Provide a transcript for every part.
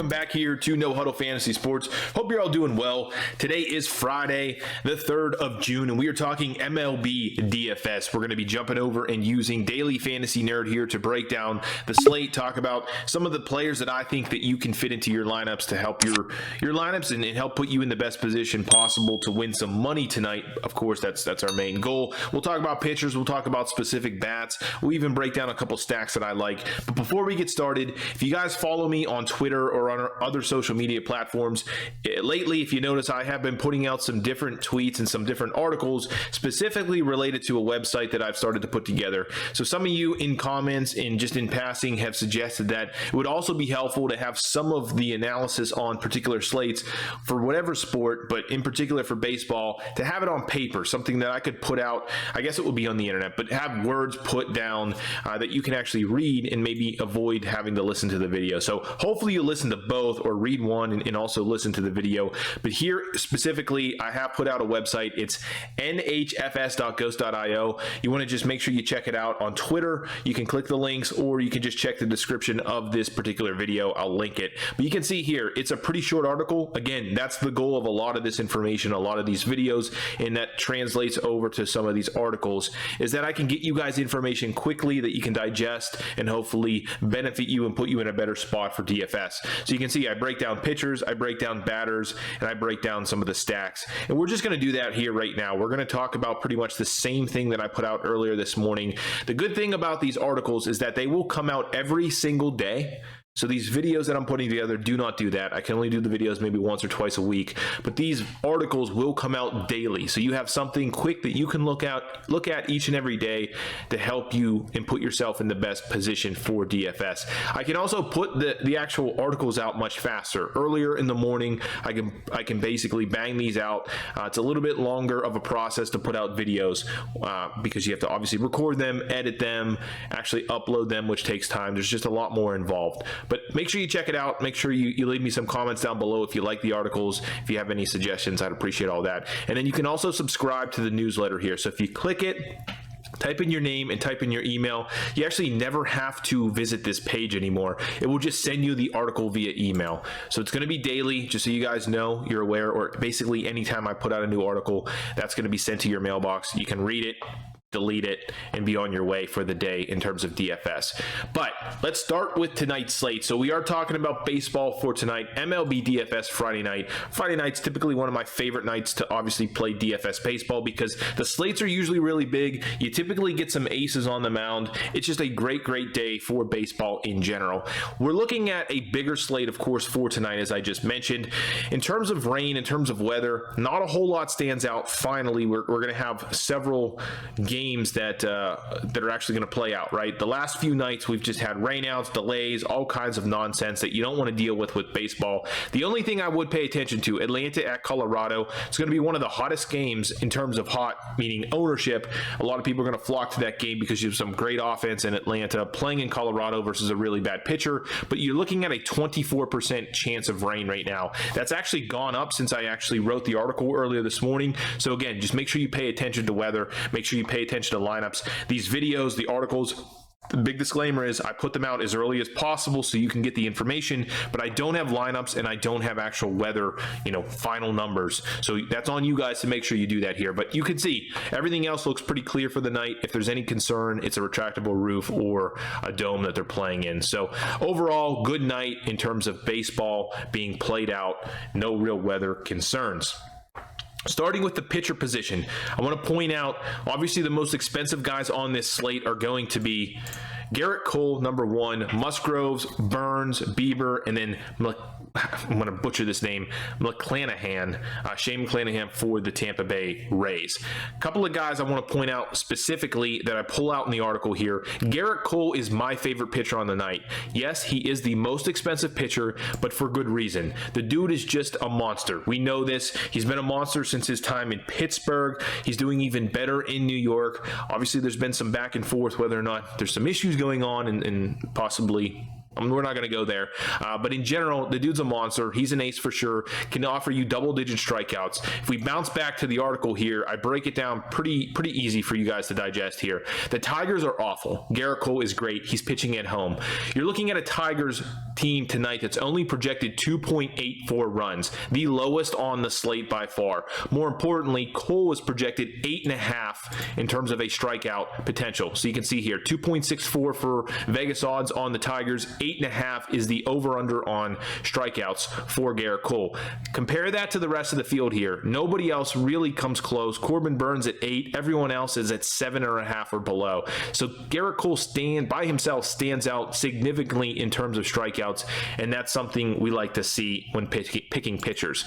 welcome back here to No Huddle Fantasy Sports. Hope you're all doing well. Today is Friday, the 3rd of June, and we are talking MLB DFS. We're going to be jumping over and using Daily Fantasy Nerd here to break down the slate, talk about some of the players that I think that you can fit into your lineups to help your lineups and help put you in the best position possible to win some money tonight. Of course, that's our main goal. We'll talk about pitchers. We'll talk about specific bats. We'll even break down a couple stacks that I like. But before we get started, if you guys follow me on Twitter or on our other social media platforms, lately, if you notice, I have been putting out some different tweets and some different articles specifically related to a website that I've started to put together. So some of you in comments and just in passing have suggested that it would also be helpful to have some of the analysis on particular slates for whatever sport, but in particular for baseball, to have it on paper, something that I could put out. I guess it would be on the internet, but have words put down that you can actually read and maybe avoid having to listen to the video. So hopefully you listen to both or read one and also listen to the video. But here specifically, I have put out a website. It's nhfs.ghost.io. You want to just make sure you check it out on Twitter. You can click the links or you can just check the description of this particular video. I'll link it. But you can see here, it's a pretty short article. Again, that's the goal of a lot of this information, a lot of these videos, and that translates over to some of these articles, is that I can get you guys information quickly that you can digest and hopefully benefit you and put you in a better spot for DFS. So you can see I break down pitchers, I break down batters, and I break down some of the stacks. And we're just going to do that here right now. We're going to talk about pretty much the same thing that I put out earlier this morning. The good thing about these articles is that they will come out every single day. So these videos that I'm putting together do not do that. I can only do the videos maybe once or twice a week, but these articles will come out daily. So you have something quick that you can look at each and every day to help you and put yourself in the best position for DFS. I can also put the actual articles out much faster. Earlier in the morning, I can basically bang these out. It's a little bit longer of a process to put out videos because you have to obviously record them, edit them, actually upload them, which takes time. There's just a lot more involved. But make sure you check it out. Make sure you leave me some comments down below if you like the articles. If you have any suggestions, I'd appreciate all that. And then you can also subscribe to the newsletter here. So if you click it, type in your name and type in your email, you actually never have to visit this page anymore. It will just send you the article via email. So it's going to be daily, just so you guys know, you're aware, or basically anytime I put out a new article, that's going to be sent to your mailbox. You can read it, delete it, and be on your way for the day in terms of DFS. But let's start with tonight's slate. So we are talking about baseball for tonight, MLB DFS Friday night. Friday night's typically one of my favorite nights to obviously play DFS baseball because the slates are usually really big. You typically get some aces on the mound. It's just a great day for baseball in general. We're looking at a bigger slate, of course, for tonight, as I just mentioned. In terms of rain, in terms of weather, not a whole lot stands out. Finally, we're going to have several games that are actually going to play out, right? The last few nights we've just had rainouts, delays, all kinds of nonsense that you don't want to deal with baseball. The only thing I would pay attention to, Atlanta at Colorado. It's going to be one of the hottest games in terms of hot, meaning ownership. A lot of people are going to flock to that game because you have some great offense in Atlanta playing in Colorado versus a really bad pitcher, but you're looking at a 24% chance of rain right now. That's actually gone up since I actually wrote the article earlier this morning. So again, just make sure you pay attention to weather, make sure you pay attention to lineups. These videos, the articles, the big disclaimer is I put them out as early as possible so you can get the information, but I don't have lineups and I don't have actual weather, final numbers. So that's on you guys to make sure you do that here. But you can see everything else looks pretty clear for the night. If there's any concern, it's a retractable roof or a dome that they're playing in. So overall, good night in terms of baseball being played out. No real weather concerns. Starting with the pitcher position, I want to point out, obviously the most expensive guys on this slate are going to be Garrett Cole, number one, Musgroves, Burns, Bieber, and then I'm going to butcher this name, McClanahan, Shane McClanahan for the Tampa Bay Rays. A couple of guys I want to point out specifically that I pull out in the article here. Garrett Cole is my favorite pitcher on the night. Yes, he is the most expensive pitcher, but for good reason. The dude is just a monster. We know this. He's been a monster since his time in Pittsburgh. He's doing even better in New York. Obviously, there's been some back and forth whether or not there's some issues going on and possibly We're not going to go there. But in general, the dude's a monster. He's an ace for sure. Can offer you double-digit strikeouts. If we bounce back to the article here, I break it down pretty easy for you guys to digest here. The Tigers are awful. Garrett Cole is great. He's pitching at home. You're looking at a Tigers team tonight that's only projected 2.84 runs, the lowest on the slate by far. More importantly, Cole was projected 8.5 in terms of a strikeout potential. So you can see here, 2.64 for Vegas odds on the Tigers. 8.5 is the over-under on strikeouts for Garrett Cole. Compare that to the rest of the field here. Nobody else really comes close. Corbin Burns at 8. Everyone else is at 7.5 or below. So Garrett Cole by himself stands out significantly in terms of strikeouts, and that's something we like to see when picking pitchers.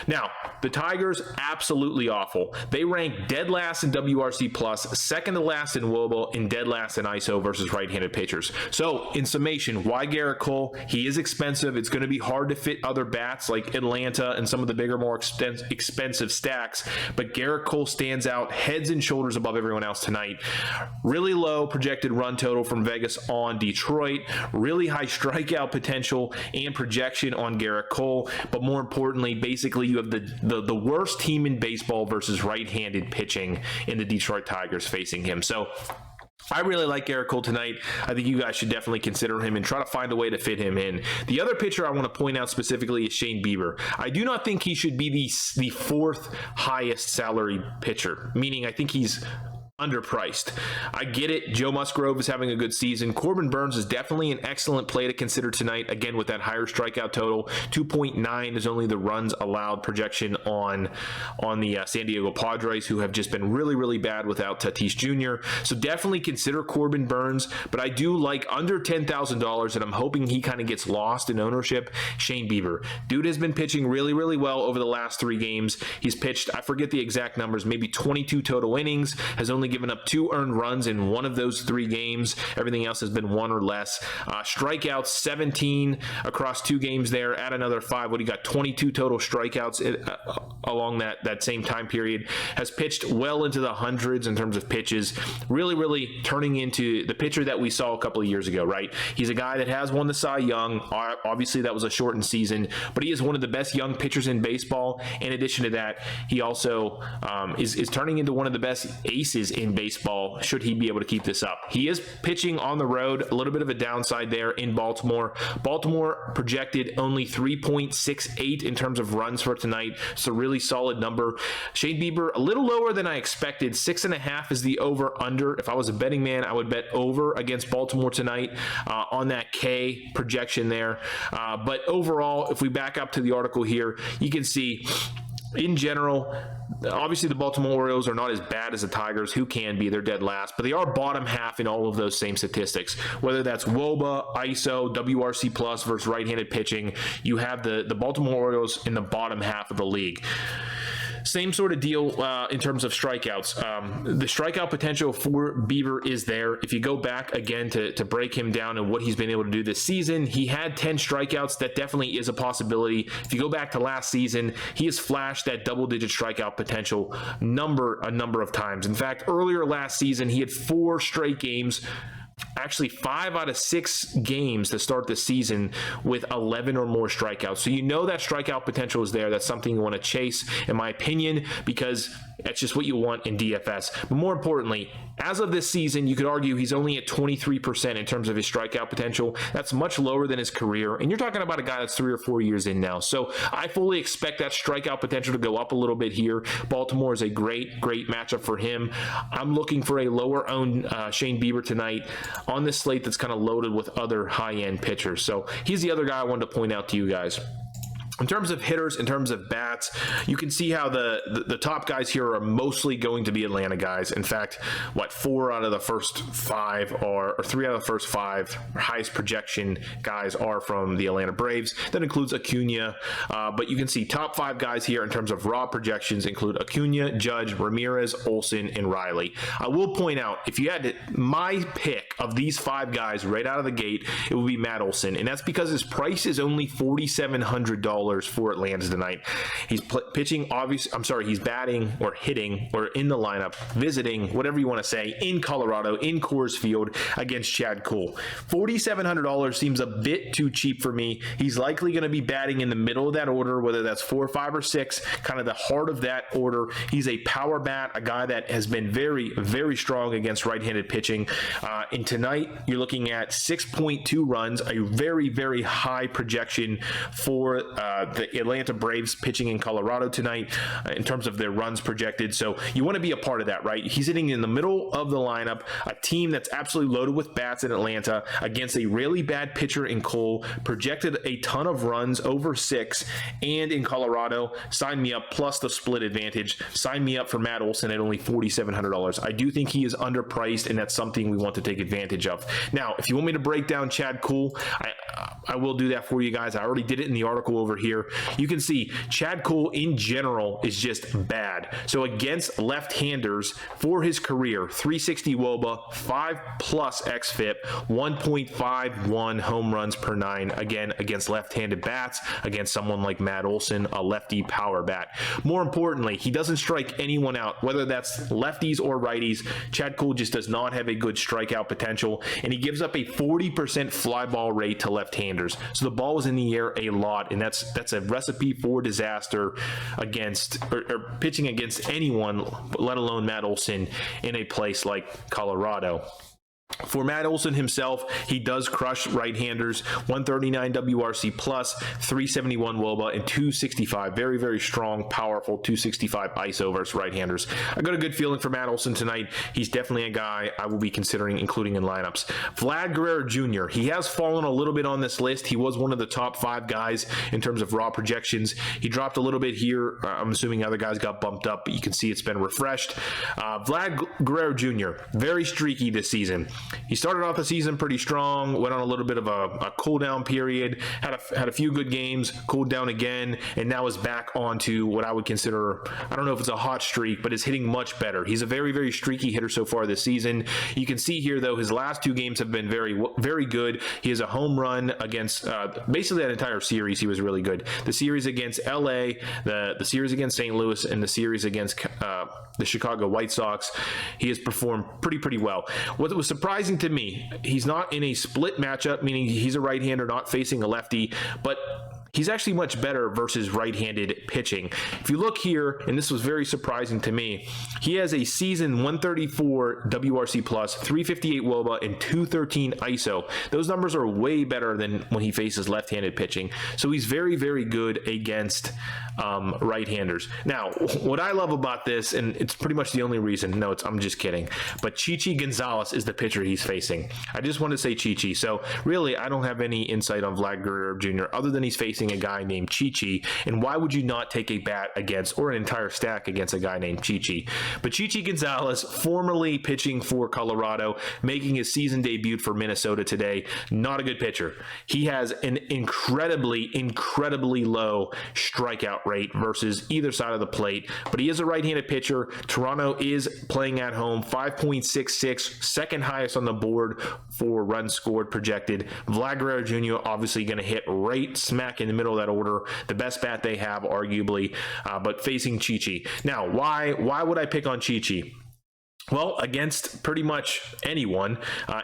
Now, the Tigers, absolutely awful. They rank dead last in WRC+, second to last in WOBA, and dead last in ISO versus right-handed pitchers. So, in summation, why Garrett Cole? He is expensive. It's going to be hard to fit other bats like Atlanta and some of the bigger, more expensive stacks, but Garrett Cole stands out heads and shoulders above everyone else tonight. Really low projected run total from Vegas on Detroit, really high strikeout potential and projection on Garrett Cole, but more importantly, basically you have the worst team in baseball versus right-handed pitching in the Detroit Tigers facing him. So I really like Garrett Cole tonight. I think you guys should definitely consider him and try to find a way to fit him in. The other pitcher I want to point out specifically is Shane Bieber. I do not think he should be the fourth highest salary pitcher, meaning I think he's underpriced. I get it. Joe Musgrove is having a good season. Corbin Burns is definitely an excellent play to consider tonight. Again, with that higher strikeout total, 2.9 is only the runs allowed projection on the San Diego Padres, who have just been really bad without Tatis Jr. So definitely consider Corbin Burns, but I do like under $10,000, and I'm hoping he kind of gets lost in ownership. Shane Bieber. Dude has been pitching really well over the last 3 games. He's pitched, I forget the exact numbers, maybe 22 total innings, has only given up 2 earned runs in one of those 3 games. Everything else has been 1 or less. Strikeouts 17 across 2 games there. Add another 5. What do you got? 22 total strikeouts along that same time period. Has pitched well into the hundreds in terms of pitches. Really turning into the pitcher that we saw a couple of years ago, right? He's a guy that has won the Cy Young. Obviously, that was a shortened season, but he is one of the best young pitchers in baseball. In addition to that, he also is turning into one of the best aces in baseball, should he be able to keep this up. He is pitching on the road, a little bit of a downside there in Baltimore. Baltimore projected only 3.68 in terms of runs for tonight. It's a really solid number. Shane Bieber, a little lower than I expected. 6.5 is the over-under. If I was a betting man, I would bet over against Baltimore tonight on that K projection there. But overall, if we back up to the article here, you can see in general, obviously the Baltimore Orioles are not as bad as the Tigers, who can be. They're dead last, but they are bottom half in all of those same statistics. Whether that's WOBA, ISO, WRC plus versus right-handed pitching, you have the Baltimore Orioles in the bottom half of the league. Same sort of deal in terms of strikeouts. The strikeout potential for Bieber is there. If you go back again to break him down and what he's been able to do this season, he had 10 strikeouts. That definitely is a possibility. If you go back to last season, he has flashed that double-digit strikeout potential a number of times. In fact, earlier last season, he had 4 straight games, actually 5 out of 6 games to start the season with 11 or more strikeouts. So you know that strikeout potential is there. That's something you want to chase, in my opinion, because that's just what you want in DFS. But more importantly, as of this season, you could argue he's only at 23% in terms of his strikeout potential. That's much lower than his career. And you're talking about a guy that's 3 or 4 years in now. So I fully expect that strikeout potential to go up a little bit here. Baltimore is a great matchup for him. I'm looking for a lower owned Shane Bieber tonight on this slate that's kind of loaded with other high-end pitchers. So he's the other guy I wanted to point out to you guys. In terms of hitters, in terms of bats, you can see how the top guys here are mostly going to be Atlanta guys. In fact, 4 out of the first 5 or 3 out of the first 5 highest projection guys are from the Atlanta Braves. That includes Acuna, but you can see top 5 guys here in terms of raw projections include Acuna, Judge, Ramirez, Olsen, and Riley. I will point out, if you had my pick of these 5 guys right out of the gate, it would be Matt Olson, and that's because his price is only $4,700 $2 for Atlanta tonight. He's pitching, he's batting or hitting or in the lineup, visiting, whatever you want to say, in Colorado, in Coors Field against Chad Kuhl. $4,700 seems a bit too cheap for me. He's likely going to be batting in the middle of that order, whether that's 4, 5, or 6, kind of the heart of that order. He's a power bat, a guy that has been very, very strong against right-handed pitching. And tonight, you're looking at 6.2 runs, a very, very high projection for the Atlanta Braves pitching in Colorado tonight in terms of their runs projected. So you want to be a part of that, right? He's hitting in the middle of the lineup, a team that's absolutely loaded with bats in Atlanta against a really bad pitcher in Cole, projected a ton of runs over 6, and in Colorado, sign me up, plus the split advantage. Sign me up for Matt Olson at only $4,700. I do think he is underpriced, and that's something we want to take advantage of. Now, if you want me to break down Chad Kuhl, I will do that for you guys. I already did it in the article over here. You can see Chad Kuhl in general is just bad. So against left-handers for his career, 360 WOBA, 5+ xFIP, 1.51 home runs per 9. Again, against left-handed bats, against someone like Matt Olson, a lefty power bat. More importantly, he doesn't strike anyone out, whether that's lefties or righties. Chad Kuhl just does not have a good strikeout potential, and he gives up a 40% fly ball rate to left-handers. So the ball is in the air a lot, and that's a recipe for disaster against or pitching against anyone, let alone Matt Olson, in a place like Colorado. For Matt Olson himself, he does crush right-handers, 139 WRC plus, 371 WOBA, and 265. Very, very strong, powerful 265 ISO versus right-handers. I got a good feeling for Matt Olson tonight. He's definitely a guy I will be considering including in lineups. Vlad Guerrero Jr., he has fallen a little bit on this list. He was one of the top 5 guys in terms of raw projections. He dropped a little bit here. I'm assuming other guys got bumped up, but you can see it's been refreshed. Vlad Guerrero Jr., very streaky this season. He started off the season pretty strong, went on a little bit of a cool down period, had a few good games, cooled down again, and now is back onto what I would consider, I don't know if it's a hot streak, but is hitting much better. He's a very, very streaky hitter so far this season. You can see here, though, his last 2 games have been very, very good. He has a home run against, basically that entire series, he was really good. The series against LA, the series against St. Louis, and the series against the Chicago White Sox, he has performed pretty well. What was surprising to me, he's not in a split matchup, meaning he's a right-hander not facing a lefty, but he's actually much better versus right-handed pitching. If you look here, and this was very surprising to me, he has a season 134 WRC plus, 358 WOBA, and 213 ISO. Those numbers are way better than when he faces left-handed pitching. So he's very, very good against right-handers. Now, what I love about this, and it's pretty much the only reason, no, I'm just kidding, but Chichi Gonzalez is the pitcher he's facing. I just want to say Chichi. So really, I don't have any insight on Vlad Guerrero Jr. other than he's facing a guy named Chichi, and why would you not take a bat against, or an entire stack against, a guy named Chichi? But Chichi Gonzalez, formerly pitching for Colorado, making his season debut for Minnesota today, not a good pitcher. He has an incredibly low strikeout rate versus either side of the plate, but he is a right-handed pitcher. Toronto is playing at home, 5.66, second highest on the board for runs scored projected. Vlad Guerrero Jr. obviously going to hit right smack in the middle of that order, the best bat they have arguably, but facing Chichi. Now, why would I pick on Chichi? Well, against pretty much anyone,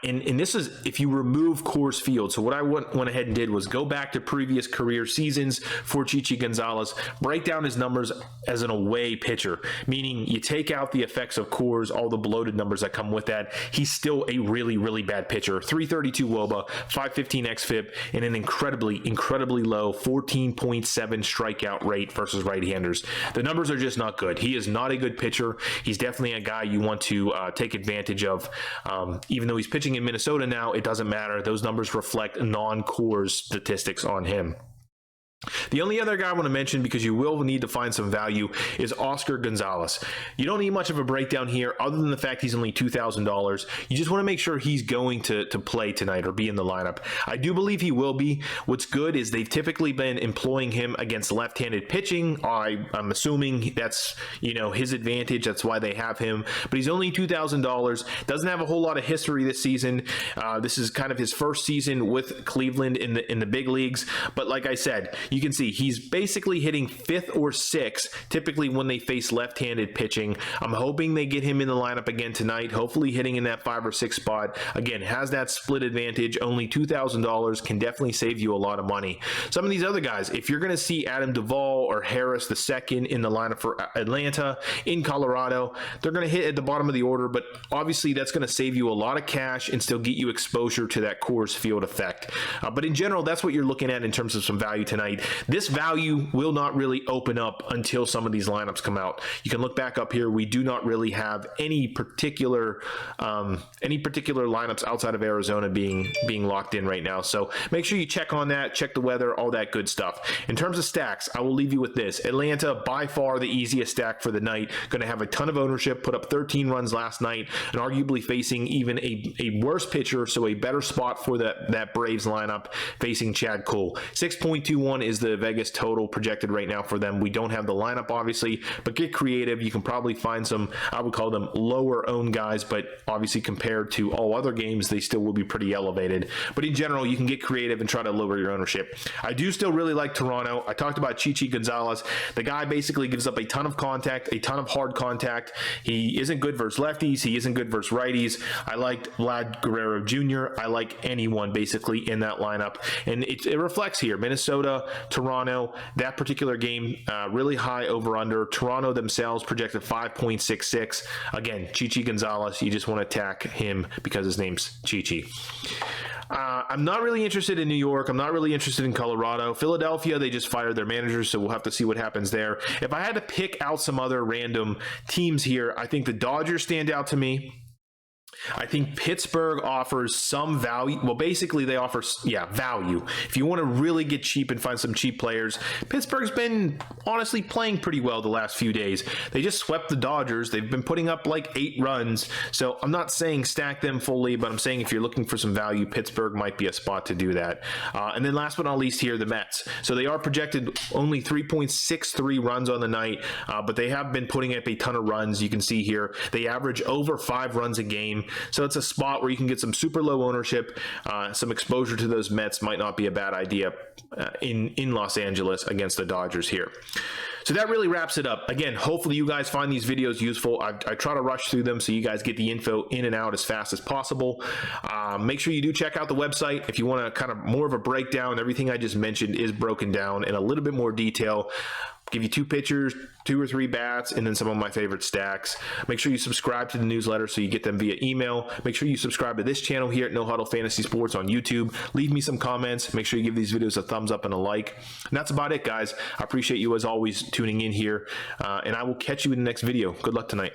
and this is if you remove Coors Field. So what I went ahead and did was go back to previous career seasons for Chichi Gonzalez, break down his numbers as an away pitcher, meaning you take out the effects of Coors, all the bloated numbers that come with that. He's still a really bad pitcher. 332 WOBA, 515 xFIP, and an incredibly low 14.7 strikeout rate versus right-handers. The numbers are just not good. He is not a good pitcher. He's definitely a guy you want to take advantage of. Even though he's pitching in Minnesota now, it doesn't matter. Those numbers reflect non-Coors statistics on him. The only other guy I want to mention, because you will need to find some value, is Oscar Gonzalez. You don't need much of a breakdown here other than the fact he's only $2,000. You just want to make sure he's going to play tonight or be in the lineup. I do believe he will be. What's good is they've typically been employing him against left-handed pitching. I'm assuming that's, his advantage. That's why they have him. But he's only $2,000. Doesn't have a whole lot of history this season. This is kind of his first season with Cleveland in the big leagues. But like I said, you can see he's basically hitting 5th or 6th, typically when they face left-handed pitching. I'm hoping they get him in the lineup again tonight, hopefully hitting in that 5 or 6 spot. Again, has that split advantage, only $2,000, can definitely save you a lot of money. Some of these other guys, if you're going to see Adam Duvall or Harris II in the lineup for Atlanta, in Colorado, they're going to hit at the bottom of the order, but obviously that's going to save you a lot of cash and still get you exposure to that Coors Field effect. But in general, that's what you're looking at in terms of some value tonight. This value will not really open up until some of these lineups come out. You can look back up here. We do not really have any particular lineups outside of Arizona being locked in right now. So make sure you check on that, check the weather, all that good stuff. In terms of stacks, I will leave you with this. Atlanta, by far the easiest stack for the night. Going to have a ton of ownership, put up 13 runs last night, and arguably facing even a worse pitcher, so a better spot for that Braves lineup, facing Chad Cole. 6.21 is the Vegas total projected right now for them. We don't have the lineup, obviously, but get creative. You can probably find some, I would call them lower owned guys, but obviously compared to all other games, they still will be pretty elevated. But in general, you can get creative and try to lower your ownership. I do still really like Toronto. I talked about Chichi Gonzalez. The guy basically gives up a ton of contact, a ton of hard contact. He isn't good versus lefties. He isn't good versus righties. I liked Vlad Guerrero Jr. I like anyone basically in that lineup. And it reflects here. Minnesota, Toronto, that particular game, really high over-under. Toronto themselves projected 5.66. Again, Chichi Gonzalez, you just want to attack him because his name's Chichi. I'm not really interested in New York. I'm not really interested in Colorado. Philadelphia, they just fired their manager, so we'll have to see what happens there. If I had to pick out some other random teams here, I think the Dodgers stand out to me. I think Pittsburgh offers some value. Well, basically they offer, value. If you want to really get cheap and find some cheap players, Pittsburgh's been honestly playing pretty well the last few days. They just swept the Dodgers. They've been putting up like 8 runs. So I'm not saying stack them fully, but I'm saying if you're looking for some value, Pittsburgh might be a spot to do that. And then last but not least here, the Mets. So they are projected only 3.63 runs on the night, but they have been putting up a ton of runs. You can see here, they average over 5 runs a game. So it's a spot where you can get some super low ownership. Some exposure to those Mets might not be a bad idea in Los Angeles against the Dodgers here. So that really wraps it up. Again, hopefully you guys find these videos useful. I try to rush through them so you guys get the info in and out as fast as possible. Make sure you do check out the website if you want to kind of more of a breakdown. Everything I just mentioned is broken down in a little bit more detail. Give you 2 pitchers, 2 or 3 bats, and then some of my favorite stacks. Make sure you subscribe to the newsletter so you get them via email. Make sure you subscribe to this channel here at No Huddle Fantasy Sports on YouTube. Leave me some comments. Make sure you give these videos a thumbs up and a like. And that's about it, guys. I appreciate you as always tuning in here, and I will catch you in the next video. Good luck tonight.